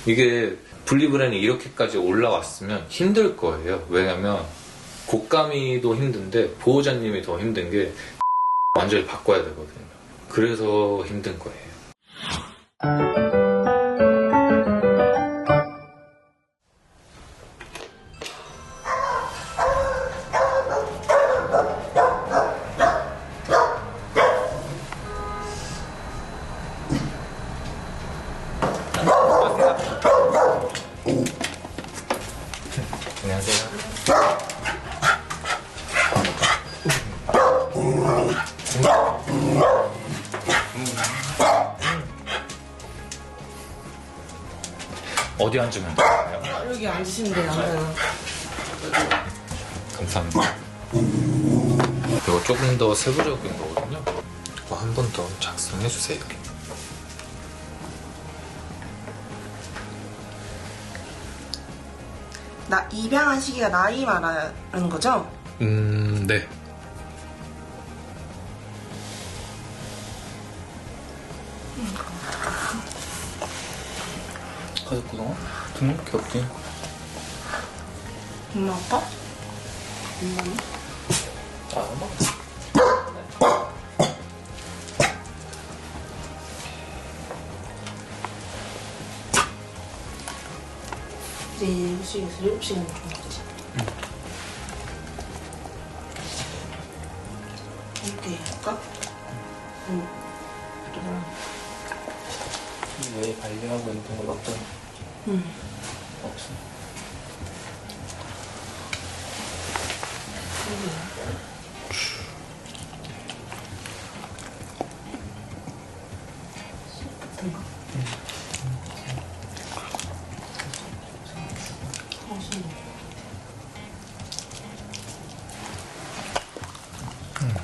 이게 분리브랜이 이렇게까지 올라왔으면 힘들 거예요. 왜냐면 곶감이도 힘든데 보호자님이 더 힘든 게 완전히 바꿔야 되거든요. 그래서 힘든 거예요. 안녕하세요. 어디 앉으면 될까요? 여기 앉으시면 돼요. 감사합니다. 이거 조금 더 세부적인 거거든요. 이거 한 번 더 작성해 주세요. 입양한 시기가 나이 말하는 거죠? 네. 가족구성은? 등록해 없지? 엄마, 아빠? 엄마는? 엄마? 이제 6시에서 7시간 정도 되지. 이렇게 할까? 응. 왜 반려하고 있는 건 어떤? 없어.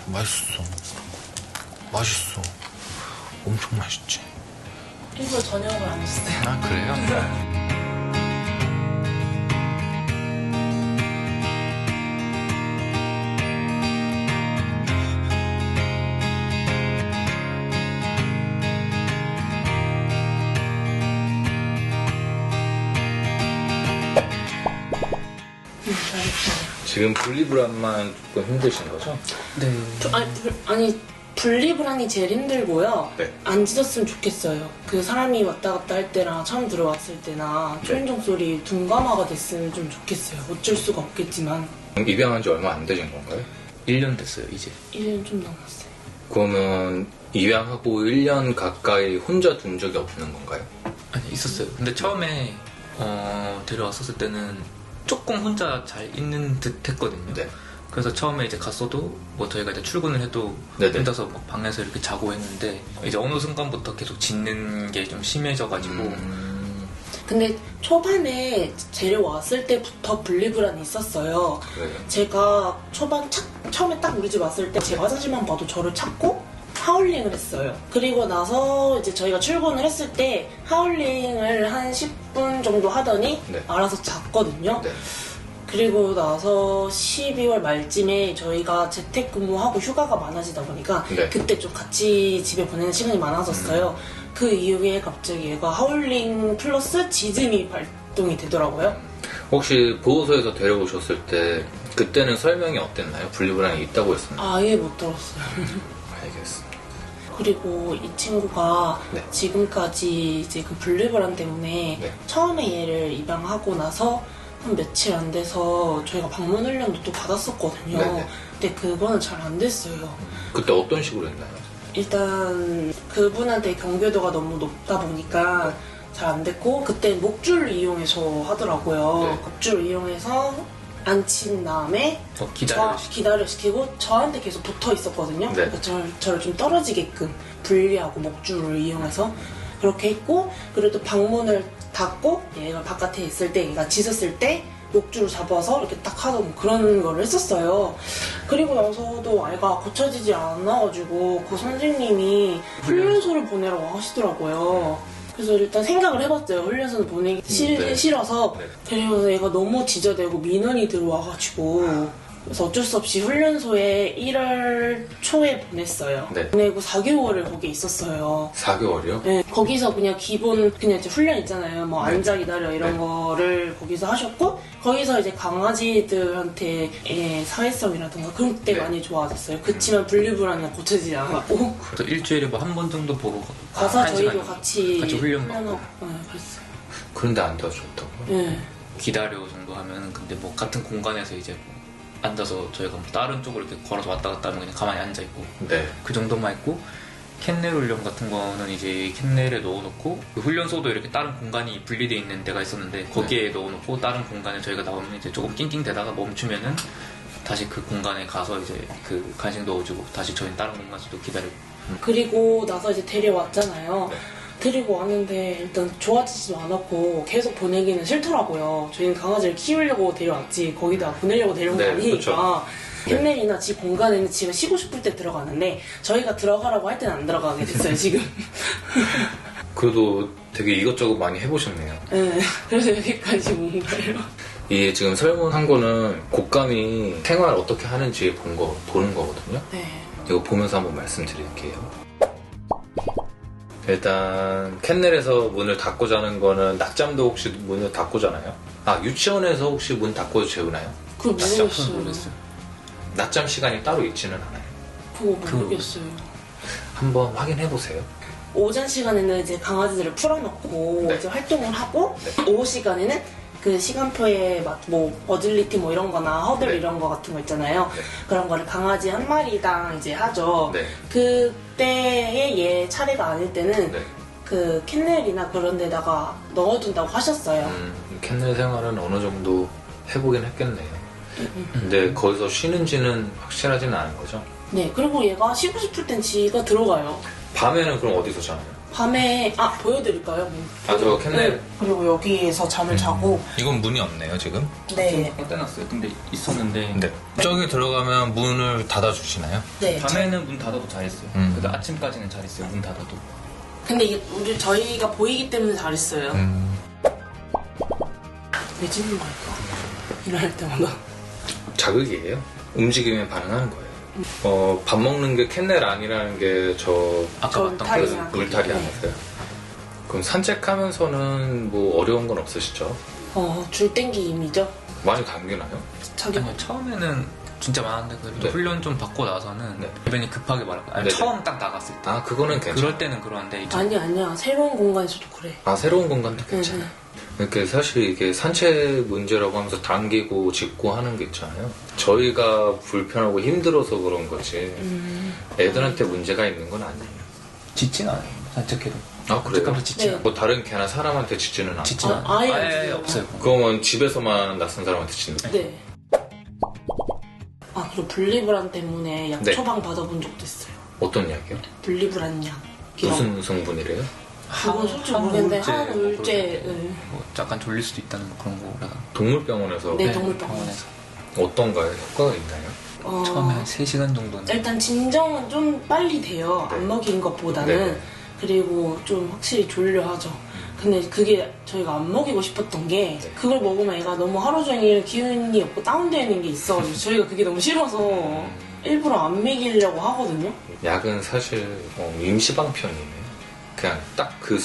맛있어. 맛있어. 엄청 맛있지. 이걸 저녁을 안 했어요. 아, 그래요? 지금 분리불안만 조금 힘드신 거죠? 네. 아니 분리불안이 제일 힘들고요. 네. 안 짖었으면 좋겠어요. 그 사람이 왔다 갔다 할 때나 처음 들어왔을 때나 초인종 소리 둔감화가 됐으면 좀 좋겠어요. 어쩔 수가 없겠지만. 입양한 지 얼마 안 되신 건가요? 1년 됐어요, 이제. 1년 좀 넘었어요. 그러면 입양하고 1년 가까이 혼자 둔 적이 없는 건가요? 아니, 있었어요. 근데 처음에 데려왔었을 때는 조금 혼자 잘 있는 듯 했거든요. 네. 그래서 처음에 이제 갔어도 뭐 저희가 이제 출근을 해도 네네. 혼자서 막 방에서 이렇게 자고 했는데 이제 어느 순간부터 계속 짖는 게 좀 심해져가지고 근데 초반에 데려왔을 때부터 분리불안이 있었어요. 그래요? 제가 처음에 딱 우리 집 왔을 때 제 화장실만 봐도 저를 찾고 하울링을 했어요. 그리고 나서 이제 저희가 출근을 했을 때 하울링을 한 10분 정도 하더니 네. 알아서 잤거든요. 네. 그리고 나서 12월 말쯤에 저희가 재택근무하고 휴가가 많아지다 보니까 네. 그때 좀 같이 집에 보내는 시간이 많아졌어요. 그 이후에 갑자기 얘가 하울링 플러스 짖음이 발동이 되더라고요. 혹시 보호소에서 데려오셨을 때 그때는 설명이 어땠나요? 분리불안이 있다고 했었나요? 아예 못 들었어요. 알겠습니다. 그리고 이 친구가 네. 지금까지 이제 그 분리불안 때문에 네. 처음에 얘를 입양하고 나서 한 며칠 안 돼서 저희가 방문 훈련도 또 받았었거든요. 네네. 근데 그거는 잘 안 됐어요. 그때 어떤 식으로 했나요? 일단 그분한테 경계도가 너무 높다 보니까 잘 안 됐고 그때 목줄을 이용해서 하더라고요. 네. 목줄을 이용해서 앉힌 다음에 기다려 시키고 저한테 계속 붙어 있었거든요. 네. 그러니까 저를 좀 떨어지게끔 분리하고 목줄을 이용해서 그렇게 했고 그리고 또 방문을 닫고 얘가 바깥에 있을 때 얘가 짖었을 때 목줄을 잡아서 이렇게 딱 하던 그런 거를 했었어요. 그리고 나서도 아이가 고쳐지지 않아가지고 그 선생님이 훈련소를 보내라고 하시더라고요. 그래서 일단 생각을 해봤어요. 훈련소를 보내기 네. 싫어서. 네. 그래서 얘가 너무 짖어대고 민원이 들어와가지고 그래서 어쩔 수 없이 훈련소에 1월 초에 보냈어요. 네. 보내고 4개월을 거기에 있었어요. 4개월이요? 네, 거기서 그냥 기본 그냥 이제 훈련 있잖아요. 뭐 네. 앉아 기다려 이런 네. 거를 거기서 하셨고 거기서 이제 강아지들한테 사회성이라든가 그런 때 네. 많이 좋아졌어요. 그치만 분리불안은 고쳐지지 않았고 그래서 일주일에 뭐 한 번 정도 보러 가서 한 저희도 시간 같이 훈련 받고 훈련하고 그랬어요. 그런데 안 도와줬다고요? 네. 기다려 정도 하면 근데 뭐 같은 공간에서 이제 뭐 앉아서 저희가 뭐 다른 쪽으로 이렇게 걸어서 왔다 갔다 하면 그냥 가만히 앉아 있고 네. 그 정도만 있고 캔넬 훈련 같은 거는 이제 캔넬에 넣어놓고 그 훈련소도 이렇게 다른 공간이 분리되어 있는 데가 있었는데 거기에 넣어놓고 다른 공간에 저희가 나오면 이제 조금 낑낑대다가 멈추면은 다시 그 공간에 가서 이제 그 간식 넣어주고 다시 저희는 다른 공간에서 또 기다리고 그리고 나서 이제 데려왔잖아요. 네. 데리고 왔는데 일단 좋아지지도 않았고 계속 보내기는 싫더라고요. 저희는 강아지를 키우려고 데려왔지 거기다 보내려고 데려온 게 네, 아니니까 그렇죠. 캔넬이나 지 공간에는 지가 쉬고 싶을 때 들어가는데 저희가 들어가라고 할 때는 안 들어가게 됐어요 지금. 그래도 되게 이것저것 많이 해보셨네요. 네, 그래서 여기까지 온 거예요. 이 지금 설문한 거는 곶감이 생활 어떻게 하는지 보는 거거든요. 네. 이거 보면서 한번 말씀드릴게요. 일단 캔넬에서 문을 닫고 자는 거는 낮잠도 혹시 문을 닫고 자나요? 아, 유치원에서 혹시 문 닫고 재우나요? 그거 모르겠어요. 모르겠어요. 낮잠 시간이 따로 있지는 않아요. 그거 모르겠어요. 한번 확인해 보세요. 오전 시간에는 이제 강아지들을 풀어놓고 네. 이제 활동을 하고 네. 오후 시간에는 그 시간표에 뭐 어질리티 뭐 이런 거나 허들 네. 이런 거 같은 거 있잖아요. 네. 그런 거를 강아지 한 마리당 이제 하죠. 네. 그때에 얘 차례가 아닐 때는 네. 그 캔넬이나 그런 데다가 넣어둔다고 하셨어요. 캔넬 생활은 어느 정도 해보긴 했겠네요. 근데 거기서 쉬는지는 확실하지는 않은 거죠. 네. 그리고 얘가 쉬고 싶을 땐 지가 들어가요. 밤에는 그럼 어디서 자나요? 밤에 보여드릴까요? 저 캔넬. 네. 그리고 여기에서 잠을 자고 이건 문이 없네요, 지금. 네. 떼놨어요. 근데 있었는데 네. 저기 들어가면 문을 닫아주시나요? 네. 밤에는 문 닫아도 잘했어요. 음. 근데 아침까지는 잘했어요. 문 닫아도. 근데 이게 저희가 보이기 때문에 잘했어요. 왜 짖는 걸까? 일어날 때마다. 자극이에요. 움직이면 반응하는 거예요. 밥 먹는 게 캔넬 아니라는 게 저 아까 봤던 울타리. 그 울타리 네. 안에서요. 그럼 산책하면서는 뭐 어려운 건 없으시죠? 줄 땡기임이죠. 많이 감기나요? 자기 아니요, 처음에는 진짜 많은데 그래도 네. 훈련 좀 받고 나서는 네. 주변이 급하게 말하고 네네. 처음 딱 나갔을 때 아, 그거는 괜찮아요. 그럴 때는 그러는데 이제 아니야. 새로운 공간에서도 그래. 아, 새로운 공간도 괜찮아요. 이렇게 사실 이게 산책 문제라고 하면서 당기고 짚고 하는 게 있잖아요. 저희가 불편하고 힘들어서 그런 거지. 애들한테 문제가 있는 건 아니에요. 짖진 않아요. 산책해도. 아, 그래요? 산책하면서 짖진 네. 않아요. 뭐 다른 개나 사람한테 짖지는 않아요. 짖진 않아요. 아예 아예 짖어요. 없어요. 그러면 집에서만 낯선 사람한테 짖는 거예요? 네. 그리고 분리불안 때문에 약 네. 처방 받아본 적도 있어요. 어떤 약이요? 분리불안 약. 무슨 성분이래요? 그건 솔직히 모르겠는데 항우울제. 뭐 약간 졸릴 수도 있다는 뭐 그런 거라서 동물병원에서 네. 동물병원에서. 어떤가요? 효과가 있나요? 처음에 한 3시간 정도는 일단 진정은 좀 빨리 돼요. 네. 안 먹인 것보다는. 네. 그리고 좀 확실히 졸려하죠. 근데 그게 저희가 안 먹이고 싶었던 게 네. 그걸 먹으면 애가 너무 하루 종일 기운이 없고 다운되어 있는 게 있어가지고 저희가 그게 너무 싫어서 일부러 안 먹이려고 하거든요. 약은 사실 임시방편이에요. 그냥 딱 그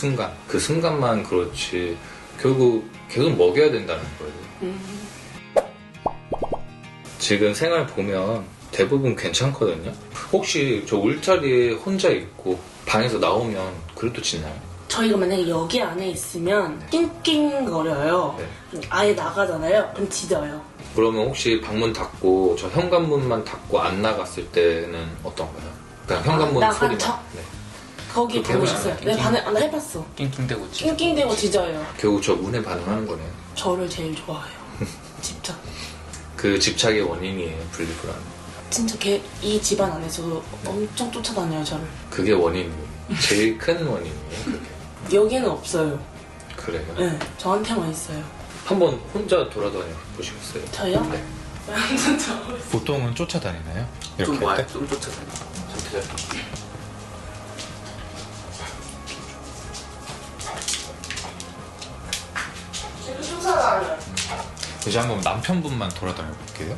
순간만 그렇지 결국 계속 먹여야 된다는 거예요. 지금 생활 보면 대부분 괜찮거든요. 혹시 저 울타리에 혼자 있고 방에서 나오면 그래도 짖나요? 저희가 만약에 여기 안에 있으면 낑낑거려요. 네. 아예 나가잖아요. 그럼 짖어요. 그러면 혹시 방문 닫고 저 현관문만 닫고 안 나갔을 때는 어떤가요? 그냥 현관문 나간 소리만. 척? 네. 거기 그렇게 보셨어요? 해보시나요? 나 해봤어. 낑낑대고 짖어. 낑낑대고 짖어요. 결국 저 문에 반응하는 거네요. 저를 제일 좋아해요. 집착. 그 집착의 원인이에요, 분리불안. 진짜 이 집안 안에서 엄청 쫓아다녀요, 저를. 그게 원인이에요. 제일 큰 원인이에요, 그게. 여기는 없어요. 그래요. 네, 저한테만 있어요. 한번 혼자 돌아다녀 보시겠어요? 저요? 네. 완전 저. 보통은 쫓아다니나요? 이렇게 좀 할 때? 좀 쫓아다녀. 지금 쫓아다녀요. 이제 한번 남편분만 돌아다녀 볼게요.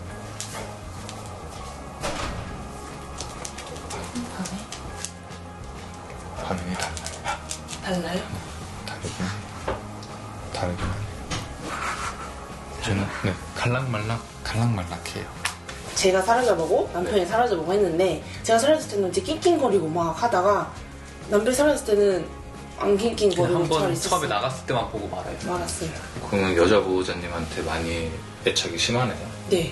달라요? 다르긴 하네요. 저는 네, 갈락말락해요. 제가 사라져보고 남편이 사라져보고 했는데 제가 사라졌을 때는 이제 낑낑거리고 막 하다가 남편이 사라졌을 때는 안 낑낑거리고 잘 한번 있었어요. 처음에 나갔을 때만 보고 말아요. 말았어요. 그러면 여자 보호자님한테 많이 애착이 심하네요. 네.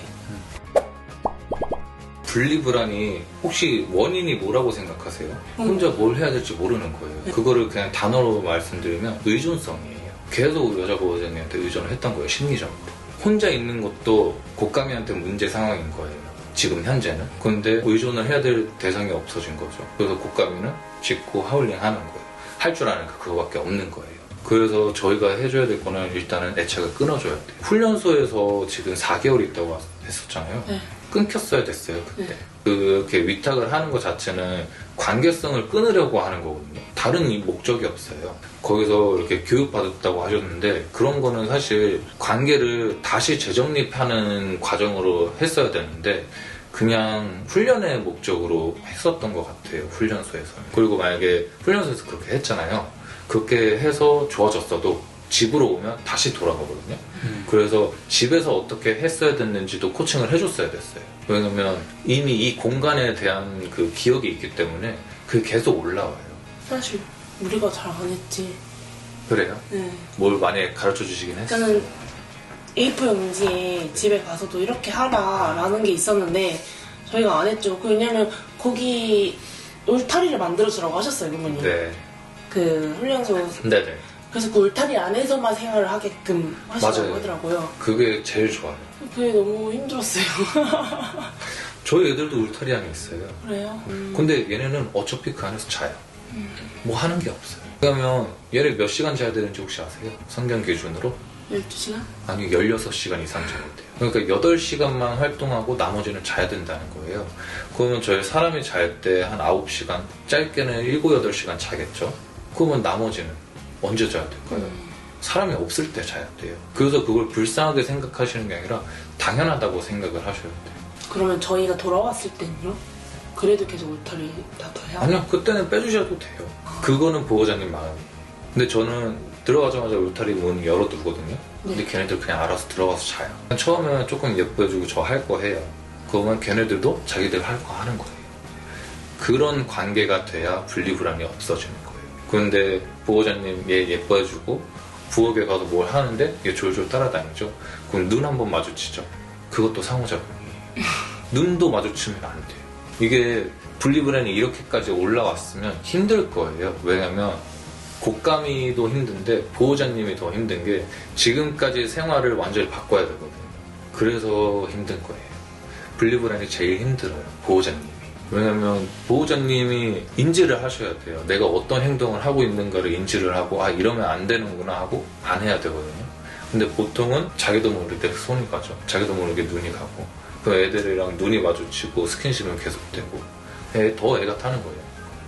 분리불안이 혹시 원인이 뭐라고 생각하세요? 혼자 뭘 해야 될지 모르는 거예요. 그거를 그냥 단어로 말씀드리면 의존성이에요. 계속 여자 보호자님한테 의존을 했던 거예요, 심리적으로. 혼자 있는 것도 곶감이한테 문제 상황인 거예요, 지금 현재는. 근데 의존을 해야 될 대상이 없어진 거죠. 그래서 곶감이는 짖고 하울링 하는 거예요. 할 줄 아는 게 그거밖에 없는 거예요. 그래서 저희가 해줘야 될 거는 일단은 애착을 끊어줘야 돼요. 훈련소에서 지금 4개월 있다고 했었잖아요. 네. 끊겼어야 됐어요, 그때. 네. 그렇게 위탁을 하는 것 자체는 관계성을 끊으려고 하는 거거든요. 다른 목적이 없어요. 거기서 이렇게 교육받았다고 하셨는데 그런 거는 사실 관계를 다시 재정립하는 과정으로 했어야 되는데 그냥 훈련의 목적으로 했었던 것 같아요, 훈련소에서는. 그리고 만약에 훈련소에서 그렇게 했잖아요. 그렇게 해서 좋아졌어도 집으로 오면 다시 돌아가거든요. 그래서 집에서 어떻게 했어야 됐는지도 코칭을 해줬어야 됐어요. 왜냐면 이미 이 공간에 대한 그 기억이 있기 때문에 그게 계속 올라와요. 사실 우리가 잘 안 했지. 그래요? 네. 뭘 많이 가르쳐 주시긴 했어요. 저는 A4 용지에 집에 가서도 이렇게 하라라는 게 있었는데 저희가 안 했죠. 왜냐면 거기 울타리를 만들어주라고 하셨어요, 부모님. 네. 그 훈련소. 네네. 그래서 그 울타리 안에서만 생활을 하게끔 하시라고 맞아요. 하더라고요. 그게 제일 좋아요. 그게 너무 힘들었어요. 저희 애들도 울타리 안에 있어요. 그래요? 근데 얘네는 어차피 그 안에서 자요. 뭐 하는 게 없어요. 그러면 얘네 몇 시간 자야 되는지 혹시 아세요? 성경 기준으로? 12시간? 아니 16시간 이상 자야 돼요. 그러니까 8시간만 활동하고 나머지는 자야 된다는 거예요. 그러면 저희 사람이 잘 때 한 9시간, 짧게는 7, 8시간 자겠죠? 그러면 나머지는 언제 자야 될까요? 사람이 없을 때 자야 돼요. 그래서 그걸 불쌍하게 생각하시는 게 아니라 당연하다고 생각을 하셔야 돼요. 그러면 저희가 돌아왔을 때는요? 그래도 계속 울타리 놔둬요? 아니요, 그때는 빼주셔도 돼요. 그거는 보호자님 마음이에요. 근데 저는 들어가자마자 울타리 문 열어두거든요. 근데 걔네들 그냥 알아서 들어가서 자요. 처음에는 조금 예뻐해주고 저 할 거 해요. 그러면 걔네들도 자기들 할 거 하는 거예요. 그런 관계가 돼야 분리불안이 없어지는 거예요. 그런데 보호자님 얘 예뻐해주고 부엌에 가서 뭘 하는데 얘 졸졸 따라다니죠. 그럼 눈 한 번 마주치죠. 그것도 상호작용이에요. 눈도 마주치면 안 돼요. 이게 분리불안이 이렇게까지 올라왔으면 힘들 거예요. 왜냐면 곶감이도 힘든데 보호자님이 더 힘든 게 지금까지 생활을 완전히 바꿔야 되거든요. 그래서 힘든 거예요. 분리불안이 제일 힘들어요, 보호자님이. 왜냐면 보호자님이 인지를 하셔야 돼요. 내가 어떤 행동을 하고 있는가를 인지를 하고 아 이러면 안 되는구나 하고 안 해야 되거든요. 근데 보통은 자기도 모르게 손이 가죠. 자기도 모르게 눈이 가고 그 애들이랑 눈이 마주치고 스킨십은 계속되고 더 애가 타는 거예요.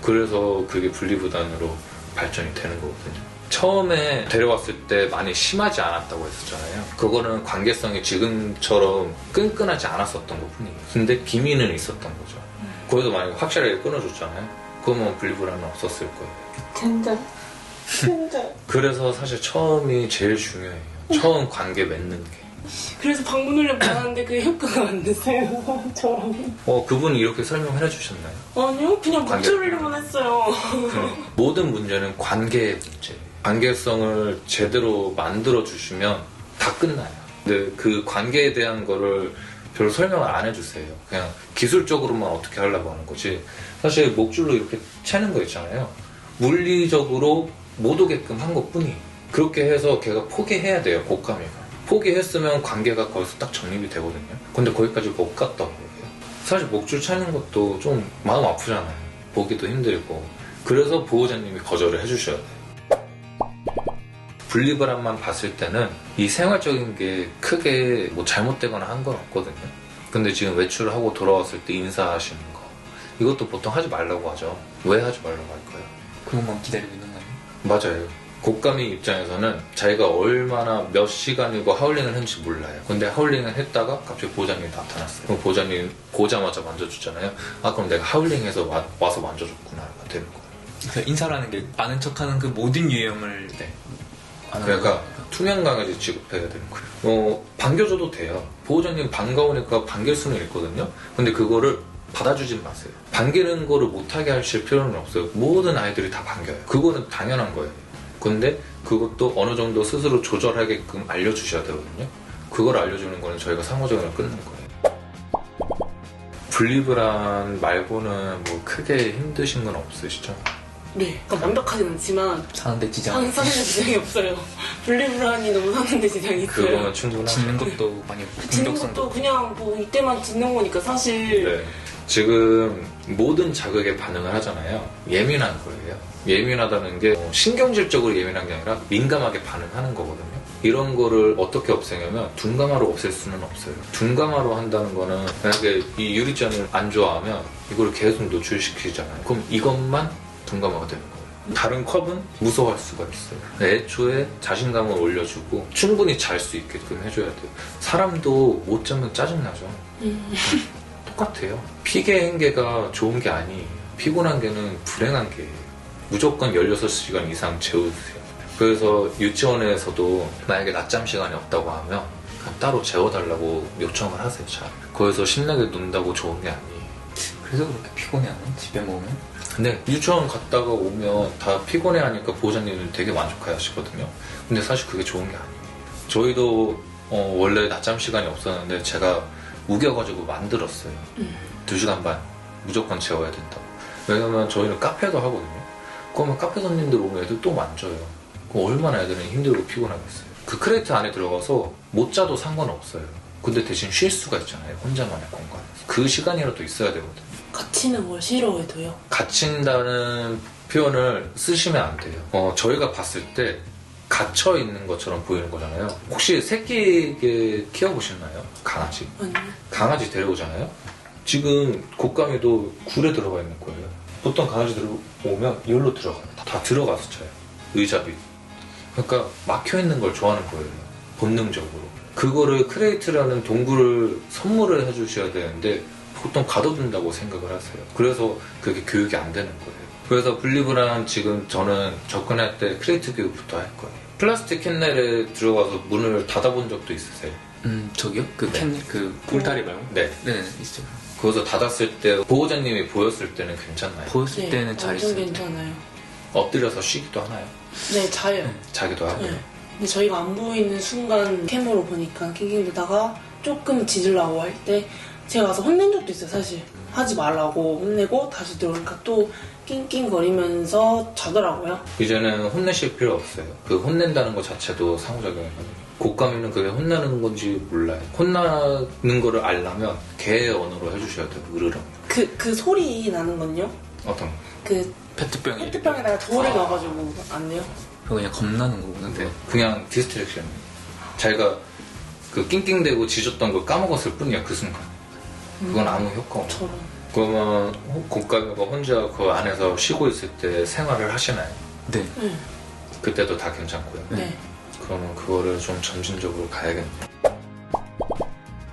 그래서 그게 분리불안으로 발전이 되는 거거든요. 처음에 데려왔을 때 많이 심하지 않았다고 했었잖아요. 그거는 관계성이 지금처럼 끈끈하지 않았었던 것 뿐이에요. 근데 기미는 있었던 거죠. 거기서 만약에 확실하게 끊어줬잖아요. 그러면 분리불안은 없었을 거예요. 진짜. 그래서 사실 처음이 제일 중요해요. 처음 관계 맺는 게. 그래서 방문훈련 받았는데 그게 효과가 안 됐어요, 저랑. 그분이 이렇게 설명을 해주셨나요? 아니요, 그냥 관계- 목소리로만 했어요. 모든 문제는 관계의 문제. 관계성을 제대로 만들어주시면 다 끝나요. 근데 그 관계에 대한 거를 별로 설명을 안 해주세요. 그냥 기술적으로만 어떻게 하려고 하는 거지. 사실 목줄로 이렇게 채는 거 있잖아요. 물리적으로 못 오게끔 한 것 뿐이에요. 그렇게 해서 걔가 포기해야 돼요, 곶감이가. 포기했으면 관계가 거기서 딱 정립이 되거든요. 근데 거기까지 못 갔다고 해요. 사실 목줄 차는 것도 좀 마음 아프잖아요. 보기도 힘들고. 그래서 보호자님이 거절을 해주셔야 돼요. 분리불안만 봤을 때는 이 생활적인 게 크게 뭐 잘못되거나 한 건 없거든요. 근데 지금 외출을 하고 돌아왔을 때 인사하시는 거 이것도 보통 하지 말라고 하죠. 왜 하지 말라고 할까요? 그것만 기다리고 있는 거 아니에요? 맞아요. 곶감이 입장에서는 자기가 얼마나 몇 시간이고 하울링을 했는지 몰라요. 근데 하울링을 했다가 갑자기 보호자님이 나타났어요. 그럼 보호자님 보자마자 만져주잖아요. 아 그럼 내가 하울링해서 와서 만져줬구나가 되는 거예요. 그 인사라는 게 아는 척하는 그 모든 유형을 네. 아는 그러니까 거예요. 투명 강아지 취급해야 되는 거예요. 반겨줘도 돼요. 보호자님 반가우니까 반길 수는 있거든요. 근데 그거를 받아주진 마세요. 반기는 거를 못하게 하실 필요는 없어요. 모든 아이들이 다 반겨요. 그거는 당연한 거예요. 근데 그것도 어느 정도 스스로 조절하게끔 알려주셔야 되거든요. 그걸 알려주는 거는 저희가 상호작용을 끊는 거예요. 분리불안 말고는 뭐 크게 힘드신 건 없으시죠? 네. 그러니까 완벽하진 않지만 사는데 지장 사는데 지장이 없어요. 분리불안이 너무 사는데 지장이 있어요. 그거면 충분하죠. 짓는 것도 많이 짓는 공격성도 것도 그냥 뭐 이때만 짓는 거니까 사실 네. 지금 모든 자극에 반응을 하잖아요. 예민한 거예요. 예민하다는 게 신경질적으로 예민한 게 아니라 민감하게 반응하는 거거든요. 이런 거를 어떻게 없애냐면 둔감화로 없앨 수는 없어요. 둔감화로 한다는 거는 만약에 이 유리잔을 안 좋아하면 이걸 계속 노출시키잖아요. 그럼 이것만 둔감화가 되는 거예요. 다른 컵은 무서워할 수가 있어요. 애초에 자신감을 올려주고 충분히 잘 수 있게끔 해줘야 돼요. 사람도 못 자면 짜증나죠. 똑같아요. 피계 행계가 좋은 게 아니에요. 피곤한 게는 불행한 게예요. 무조건 16시간 이상 재우세요. 그래서 유치원에서도 만약에 낮잠 시간이 없다고 하면 그냥 따로 재워달라고 요청을 하세요. 잘. 거기서 신나게 논다고 좋은 게 아니에요. 그래서 그렇게 피곤해하는 집에 모으면 근데 유치원 갔다가 오면 다 피곤해하니까 보호자님은 되게 만족해 하시거든요. 근데 사실 그게 좋은 게 아니에요. 저희도 원래 낮잠 시간이 없었는데 제가 우겨가지고 만들었어요. 2시간 반 무조건 재워야 된다고. 왜냐면 저희는 카페도 하거든요. 그러면 카페 손님들 오면 애들 또 만져요. 그럼 얼마나 애들은 힘들고 피곤하겠어요. 그 크레이트 안에 들어가서 못 자도 상관없어요. 근데 대신 쉴 수가 있잖아요. 혼자만의 공간에서. 그 시간이라도 있어야 되거든요. 갇히는 걸 싫어해도요. 갇힌다는 표현을 쓰시면 안 돼요. 저희가 봤을 때 갇혀 있는 것처럼 보이는 거잖아요. 혹시 새끼 키워보셨나요? 강아지. 아니요. 강아지 데려오잖아요. 지금 곶감이도 굴에 들어가 있는 거예요. 보통 강아지들 오면 여기로 들어가요. 다 들어가서 자요. 의자 밑. 그러니까 막혀 있는 걸 좋아하는 거예요. 본능적으로. 그거를 크레이트라는 동굴을 선물을 해주셔야 되는데 보통 가둬둔다고 생각을 하세요. 그래서 그게 교육이 안 되는 거예요. 그래서 분리불안 지금 저는 접근할 때 크레이트 교육부터 할 거예요. 플라스틱 캔넬에 들어가서 문을 닫아본 적도 있으세요? 저기요? 그 네. 캔, 그 꿀다리 말고? 네. 네네, 있죠. 거기서 닫았을 때 보호자님이 보였을 때는 괜찮나요? 보였을 때는 잘 완전 있어요. 괜찮아요. 엎드려서 쉬기도 하나요? 네, 자요. 자기도 하고요. 네. 근데 저희가 안 보이는 순간 캠으로 보니까 낑낑대다가 조금 짖으려고 할 때 제가 가서 혼낸 적도 있어요, 사실. 하지 말라고 혼내고 다시 들어오니까 또 낑낑거리면서 자더라고요. 이제는 혼내실 필요 없어요. 그 혼낸다는 것 자체도 상호작용이거든요. 곶감이는 그게 혼나는 건지 몰라요. 혼나는 거를 알려면 개의 언어로 해주셔야 돼요. 으르렁. 그 소리 나는 건요? 어떤 거? 그 페트병이. 페트병에다가 돌을 넣어가지고 안 돼요? 그거 그냥 겁나는 거구나. 네. 그냥 디스트랙션. 자기가 그 낑낑대고 짖었던 걸 까먹었을 뿐이야, 그 순간. 그건 아무 효과 없어. 저런. 그러면 곶감이가 혼자 그 안에서 쉬고 있을 때 생활을 하시나요? 네. 네. 그때도 다 괜찮고요. 네. 그러면 그거를 좀 점진적으로 가야겠네요.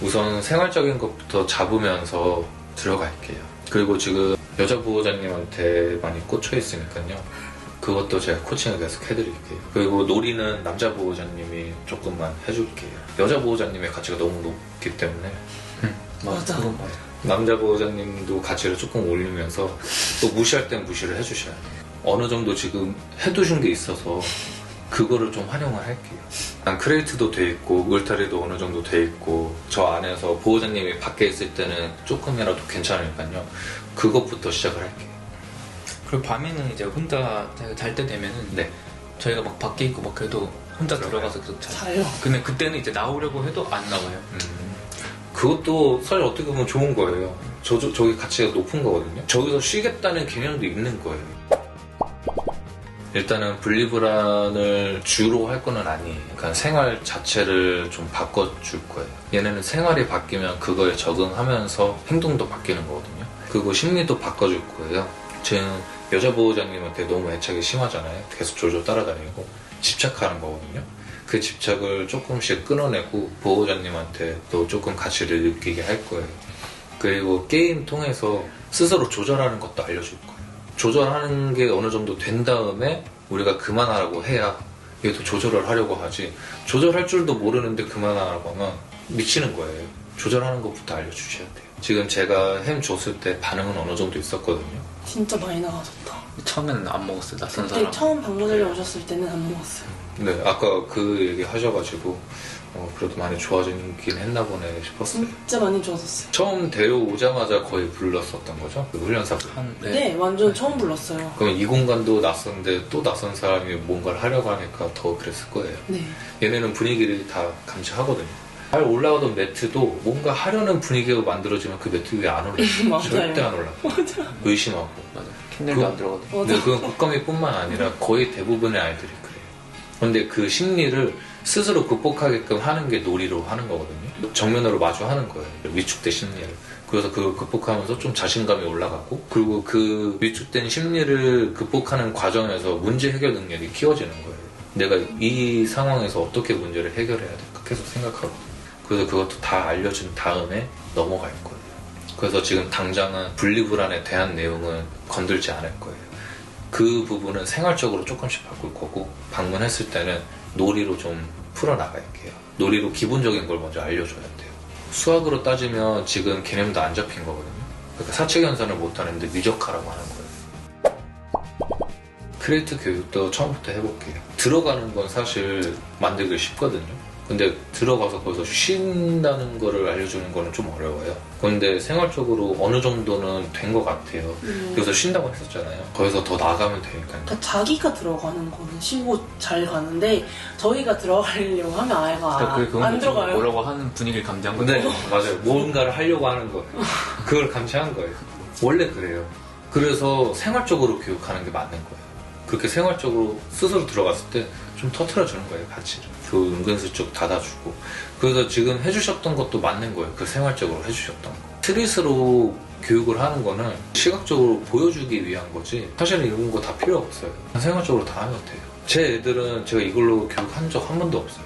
우선 생활적인 것부터 잡으면서 들어갈게요. 그리고 지금 여자 보호자님한테 많이 꽂혀 있으니까요. 그것도 제가 코칭을 계속 해드릴게요. 그리고 놀이는 남자 보호자님이 조금만 해줄게요. 여자 보호자님의 가치가 너무 높기 때문에 맞아. 그건 맞아. 남자 보호자님도 가치를 조금 올리면서 또 무시할 땐 무시를 해주셔야 돼요. 어느 정도 지금 해두신 게 있어서 그거를 좀 활용을 할게요. 난 크레이트도 돼 있고 울타리도 어느 정도 돼 있고 저 안에서 보호자님이 밖에 있을 때는 조금이라도 괜찮으니까요. 그것부터 시작을 할게요. 그리고 밤에는 이제 혼자 잘 때 되면은 네. 저희가 막 밖에 있고 막 그래도 혼자 들어가서 계속 자요. 자요. 근데 그때는 이제 나오려고 해도 안 나와요. 그것도 사실 어떻게 보면 좋은 거예요. 저기 가치가 높은 거거든요. 저기서 쉬겠다는 개념도 있는 거예요. 일단은 분리불안을 주로 할 거는 아니에요. 그러니까 생활 자체를 좀 바꿔줄 거예요. 얘네는 생활이 바뀌면 그거에 적응하면서 행동도 바뀌는 거거든요. 그리고 심리도 바꿔줄 거예요. 지금 여자 보호자님한테 너무 애착이 심하잖아요. 계속 졸졸 따라다니고 집착하는 거거든요. 그 집착을 조금씩 끊어내고 보호자님한테 또 조금 가치를 느끼게 할 거예요. 그리고 게임 통해서 스스로 조절하는 것도 알려줄 거예요. 조절하는 게 어느 정도 된 다음에 우리가 그만하라고 해야 얘도 조절을 하려고 하지. 조절할 줄도 모르는데 그만하라고 하면 미치는 거예요. 조절하는 것부터 알려주셔야 돼요. 지금 제가 햄 줬을 때 반응은 어느 정도 있었거든요. 진짜 많이 나가졌다. 처음에는 안 먹었어요. 낯선 그때 사람. 처음 방문을 오셨을 때는 안 먹었어요. 네, 아까 그 얘기 하셔가지고 그래도 많이 좋아지긴 했나 보네 싶었어요. 진짜 많이 좋아졌어요. 처음 데려오자마자 거의 불렀었던 거죠? 그 훈련사분. 네, 완전 처음 불렀어요. 그럼 이 공간도 낯선데 또 낯선 사람이 뭔가를 하려고 하니까 더 그랬을 거예요. 네. 얘네는 분위기를 다 감지하거든요. 잘 올라가던 매트도 뭔가 하려는 분위기가 만들어지면 그 매트 위에 안 올라요. 맞아요. 절대 안 올라요. 의심하고. 맞아. 캔넬도 안 들어가도. 맞아. 근데 그건 국감이뿐만 아니라 거의 대부분의 아이들이 그래요. 근데 그 심리를 스스로 극복하게끔 하는 게 놀이로 하는 거거든요. 정면으로 마주하는 거예요. 위축된 심리를. 그래서 그걸 극복하면서 좀 자신감이 올라가고, 그리고 그 위축된 심리를 극복하는 과정에서 문제 해결 능력이 키워지는 거예요. 내가 이 상황에서 어떻게 문제를 해결해야 될까 계속 생각하고, 그래서 그것도 다 알려준 다음에 넘어갈 거예요. 그래서 지금 당장은 분리불안에 대한 내용은 건들지 않을 거예요. 그 부분은 생활적으로 조금씩 바꿀 거고, 방문했을 때는 놀이로 좀 풀어나갈게요. 놀이로 기본적인 걸 먼저 알려줘야 돼요. 수학으로 따지면 지금 개념도 안 잡힌 거거든요. 그러니까 사칙연산을 못하는데 미적하라고 하는 거예요. 크리에이트 교육도 처음부터 해볼게요. 들어가는 건 사실 만들기 쉽거든요. 근데 들어가서 거기서 쉰다는 거를 알려주는 거는 좀 어려워요. 근데 생활적으로 어느 정도는 된 것 같아요. 그래서 쉰다고 했었잖아요. 거기서 더 나가면 되니까요. 그러니까 자기가 들어가는 거는 쉬고 잘 가는데 저희가 들어가려고 하면 아이가 안 들어가요. 뭐라고 하는 분위기를 감지한 건데. 네, 맞아요. 뭔가를 하려고 하는 거예요. 그걸 감시한 거예요. 원래 그래요. 그래서 생활적으로 교육하는 게 맞는 거예요. 그렇게 생활적으로 스스로 들어갔을 때 좀 터트려주는 거예요, 가치를. 그 은근슬쩍 닫아주고. 그래서 지금 해주셨던 것도 맞는 거예요. 그 생활적으로 해주셨던 거. 스트릿으로 교육을 하는 거는 시각적으로 보여주기 위한 거지 사실은 이런 거 다 필요 없어요. 생활적으로 다 하면 돼요. 제 애들은 제가 이걸로 교육한 적 한 번도 없어요.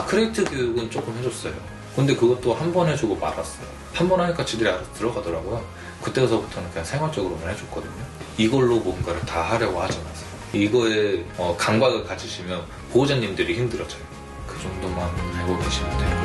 크리에이트 교육은 조금 해줬어요. 근데 그것도 한 번 해주고 말았어요. 한 번 하니까 지들이 알아서 들어가더라고요. 그때서부터는 그냥 생활적으로만 해줬거든요. 이걸로 뭔가를 다 하려고 하지 마세요. 이거에 감각을 가지시면 보호자님들이 힘들어져요. 그 정도만 알고 계시면 돼요.